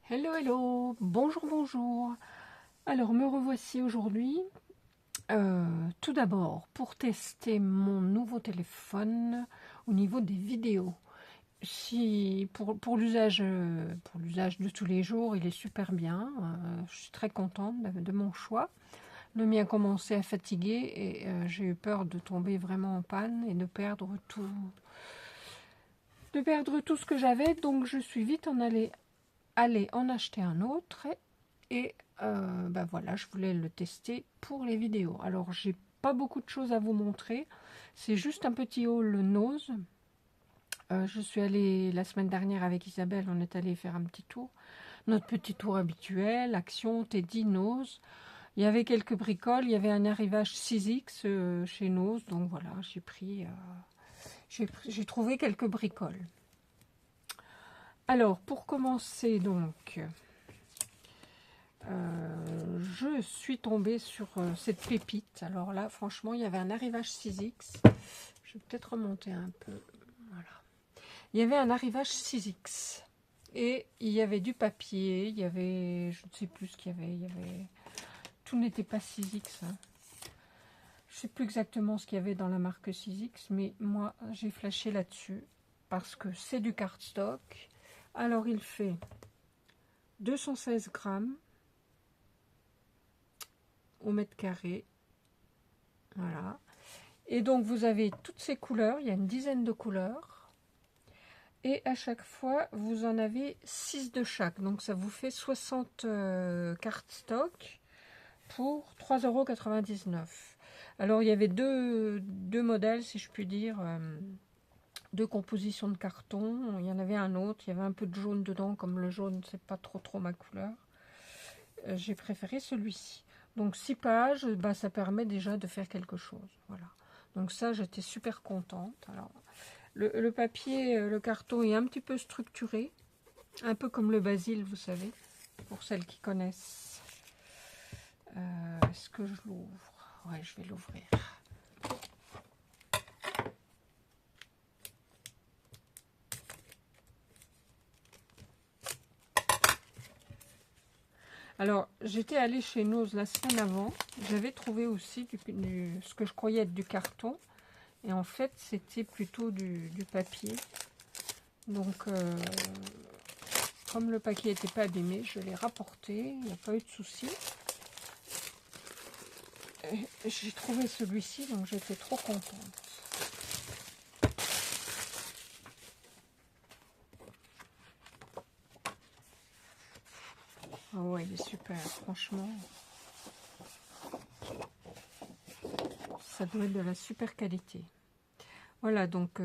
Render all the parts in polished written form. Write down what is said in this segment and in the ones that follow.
Hello, hello, bonjour, bonjour. Alors, me revoici aujourd'hui. Tout d'abord, pour tester mon nouveau téléphone au niveau des vidéos. Si, pour l'usage de tous les jours, il est super bien. Je suis très contente de mon choix. Le mien a commencé à fatiguer et j'ai eu peur de tomber vraiment en panne et de perdre tout ce que j'avais. Donc, je suis vite aller en acheter un autre et ben voilà, je voulais le tester pour les vidéos. Alors j'ai pas beaucoup de choses à vous montrer, c'est juste un petit haul nose. Je suis allée la semaine dernière avec Isabelle, on est allé faire un petit tour, notre petit tour habituel, Action, Teddy, Nose. Il y avait quelques bricoles, il y avait un arrivage 6X chez Nose, donc voilà, j'ai trouvé quelques bricoles. Alors pour commencer donc, je suis tombée sur cette pépite. Alors là, franchement, il y avait un arrivage 6X. Je vais peut-être remonter un peu. Voilà. Il y avait un arrivage 6X. Et il y avait du papier. Il y avait, je ne sais plus ce qu'il y avait. Tout n'était pas 6X. Hein. Je ne sais plus exactement ce qu'il y avait dans la marque 6X. Mais moi, j'ai flashé là-dessus. Parce que c'est du cardstock. Alors, il fait 216 grammes au mètre carré. Voilà. Et donc vous avez toutes ces couleurs, il y a une dizaine de couleurs. Et à chaque fois, vous en avez 6 de chaque. Donc ça vous fait 60 cardstock pour 3,99 €. Alors il y avait deux modèles, si je puis dire, deux compositions de carton. Il y en avait un autre, il y avait un peu de jaune dedans, comme le jaune, c'est pas trop ma couleur. J'ai préféré celui-ci. Donc 6 pages, bah, ça permet déjà de faire quelque chose. Voilà. Donc ça, j'étais super contente. Alors, le papier, le carton est un petit peu structuré, un peu comme le basil, vous savez, pour celles qui connaissent. Est-ce que je l'ouvre? Ouais, je vais l'ouvrir. Alors, j'étais allée chez Nose la semaine avant. J'avais trouvé aussi ce que je croyais être du carton. Et en fait, c'était plutôt du papier. Donc, comme le paquet n'était pas abîmé, je l'ai rapporté. Il n'y a pas eu de souci. J'ai trouvé celui-ci, donc j'étais trop contente. Ah ouais, il est super, franchement. Ça doit être de la super qualité. Voilà, donc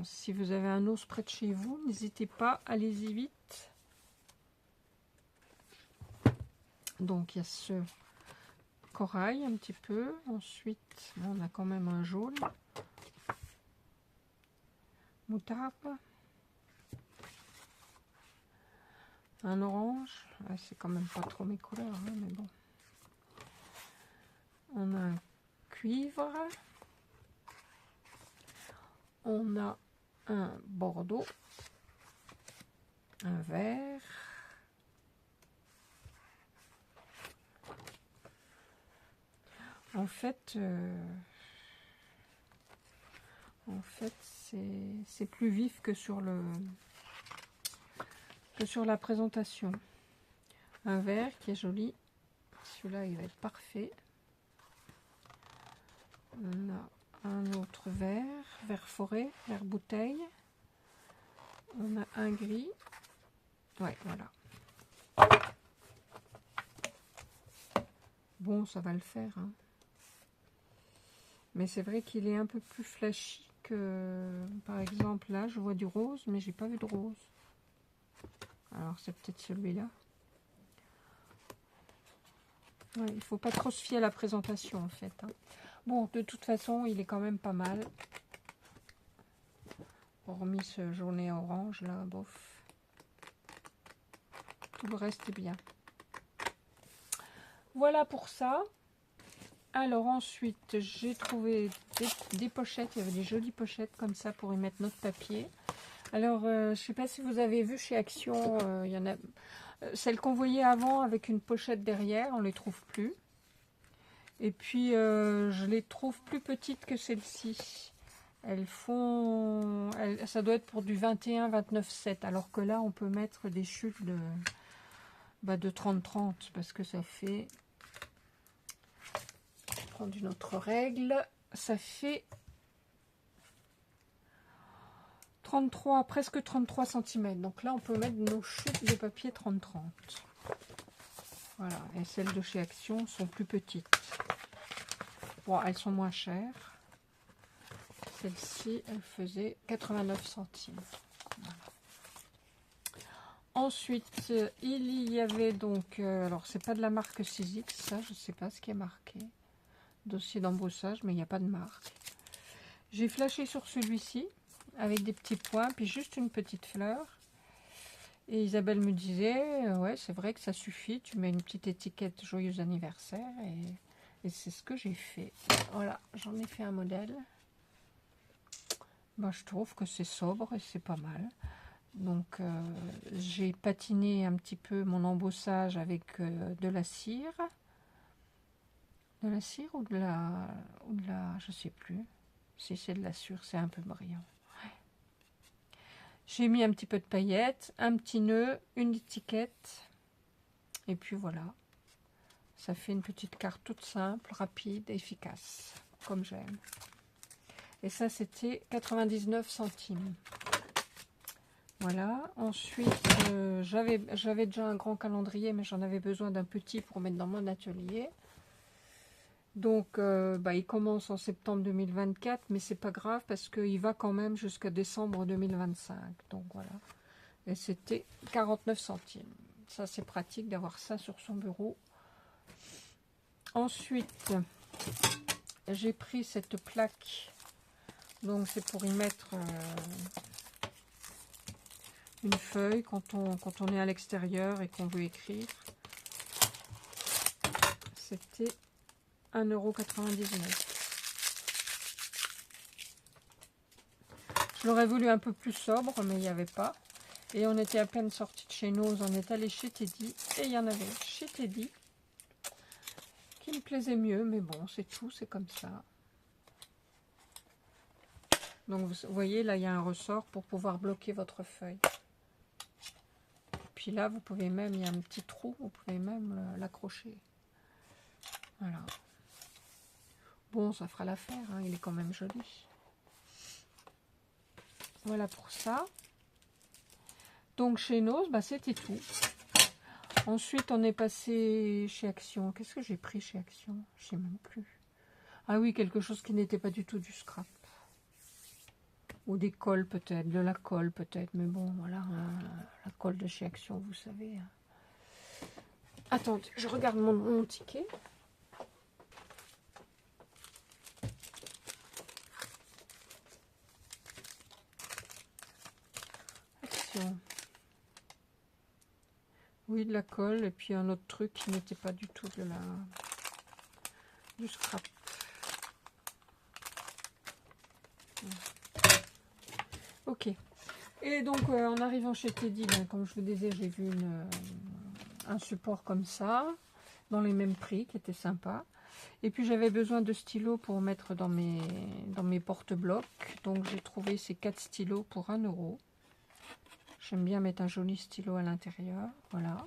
si vous avez un os près de chez vous, n'hésitez pas, allez-y vite. Donc il y a ce corail un petit peu. Ensuite, on a quand même un jaune. Moutarde. Un orange. Ah, c'est quand même pas trop mes couleurs, hein, mais bon. On a un cuivre. On a un bordeaux. Un vert. En fait, c'est plus vif que sur la présentation. Un vert qui est joli. Celui-là, il va être parfait. On a un autre vert, vert forêt, vert bouteille. On a un gris. Ouais, voilà. Bon, ça va le faire. Hein. Mais c'est vrai qu'il est un peu plus flashy que, par exemple, là, je vois du rose, mais j'ai pas vu de rose. Alors, c'est peut-être celui-là. Ouais, il faut pas trop se fier à la présentation, en fait. Hein. Bon, de toute façon, il est quand même pas mal. Hormis ce jaunet orange, là, bof. Tout le reste est bien. Voilà pour ça. Alors ensuite, j'ai trouvé des pochettes. Il y avait des jolies pochettes comme ça pour y mettre notre papier. Alors, je ne sais pas si vous avez vu chez Action, il y en a celles qu'on voyait avant avec une pochette derrière, on ne les trouve plus. Et puis, je les trouve plus petites que celles-ci. Elles font... ça doit être pour du 21-29-7. Alors que là, on peut mettre des chutes de 30-30. Parce que ça fait... Je vais prendre une autre règle. Ça fait 33, presque 33 cm. Donc là, on peut mettre nos chutes de papier 30-30. Voilà. Et celles de chez Action sont plus petites. Bon, elles sont moins chères. Celle-ci, elle faisait 89 centimes. Voilà. Ensuite, il y avait donc... alors, c'est pas de la marque 6X, ça, je sais pas ce qui est marqué. Dossier d'embaussage, mais il n'y a pas de marque. J'ai flashé sur celui-ci, avec des petits points, puis juste une petite fleur. Et Isabelle me disait, ouais, c'est vrai que ça suffit, tu mets une petite étiquette joyeux anniversaire, et c'est ce que j'ai fait. Voilà, j'en ai fait un modèle. Ben, je trouve que c'est sobre et c'est pas mal. Donc, j'ai patiné un petit peu mon embossage avec de la cire. De la cire ou de la... Je sais plus. Si c'est de la cire, c'est un peu brillant. Ouais. J'ai mis un petit peu de paillettes, un petit nœud, une étiquette. Et puis voilà. Ça fait une petite carte toute simple, rapide, efficace. Comme j'aime. Et ça, c'était 99 centimes. Voilà. Ensuite, j'avais déjà un grand calendrier, mais j'en avais besoin d'un petit pour mettre dans mon atelier. Donc, il commence en septembre 2024, mais c'est pas grave parce qu'il va quand même jusqu'à décembre 2025. Donc voilà. Et c'était 49 centimes. Ça, c'est pratique d'avoir ça sur son bureau. Ensuite, j'ai pris cette plaque. Donc, c'est pour y mettre une feuille quand on est à l'extérieur et qu'on veut écrire. C'était 1,99 €. Je l'aurais voulu un peu plus sobre, mais il n'y avait pas. Et on était à peine sorti de chez nous, on est allé chez Teddy. Et il y en avait chez Teddy qui me plaisait mieux, mais bon, c'est tout, c'est comme ça. Donc vous voyez, là, il y a un ressort pour pouvoir bloquer votre feuille. Puis là, vous pouvez même, il y a un petit trou, vous pouvez même l'accrocher. Voilà. Bon, ça fera l'affaire, hein, il est quand même joli. Voilà pour ça. Donc chez Nose, c'était tout. Ensuite, on est passé chez Action. Qu'est-ce que j'ai pris chez Action? Je ne sais même plus. Ah oui, quelque chose qui n'était pas du tout du scrap. Ou des colles peut-être, de la colle peut-être. Mais bon, voilà, hein, la colle de chez Action, vous savez. Hein. Attendez, je regarde mon ticket. Action. Oui, de la colle. Et puis un autre truc qui n'était pas du tout du scrap. Ok. Et donc, en arrivant chez Teddy, comme je vous disais, j'ai vu un support comme ça, dans les mêmes prix, qui était sympa. Et puis, j'avais besoin de stylos pour mettre dans mes porte-blocs. Donc, j'ai trouvé ces 4 stylos pour 1 €. J'aime bien mettre un joli stylo à l'intérieur. Voilà.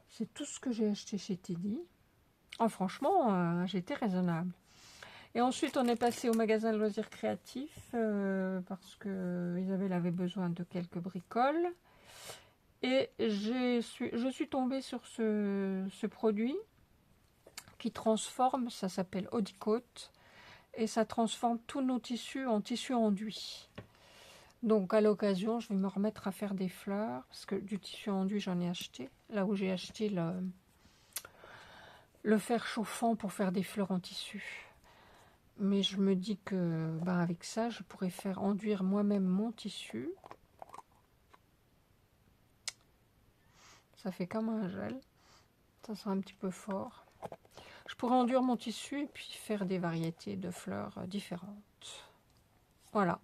C'est tout ce que j'ai acheté chez Teddy. Oh, franchement, j'étais raisonnable. Et ensuite, on est passé au magasin de loisirs créatifs parce que Isabelle avait besoin de quelques bricoles. Et je suis tombée sur ce produit qui transforme, ça s'appelle Audicote, et ça transforme tous nos tissus en tissu enduit. Donc à l'occasion, je vais me remettre à faire des fleurs, parce que du tissu enduit, j'en ai acheté. Là où j'ai acheté le fer chauffant pour faire des fleurs en tissu. Mais je me dis que avec ça, je pourrais faire enduire moi-même mon tissu. Ça fait comme un gel. Ça sera un petit peu fort. Je pourrais enduire mon tissu et puis faire des variétés de fleurs différentes. Voilà.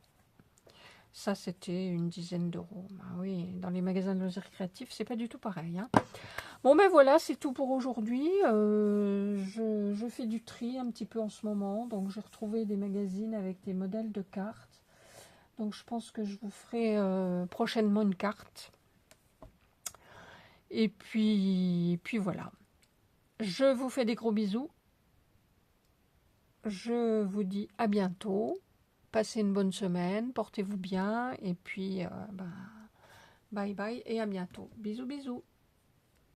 Ça, c'était une dizaine d'euros. Bah oui, dans les magasins de loisirs créatifs, c'est pas du tout pareil. Hein. Bon, ben voilà, c'est tout pour aujourd'hui. Je fais du tri un petit peu en ce moment. Donc, j'ai retrouvé des magazines avec des modèles de cartes. Donc, je pense que je vous ferai prochainement une carte. Et puis voilà. Je vous fais des gros bisous. Je vous dis à bientôt. Passez une bonne semaine. Portez-vous bien. Et puis, bye bye et à bientôt. Bisous, bisous.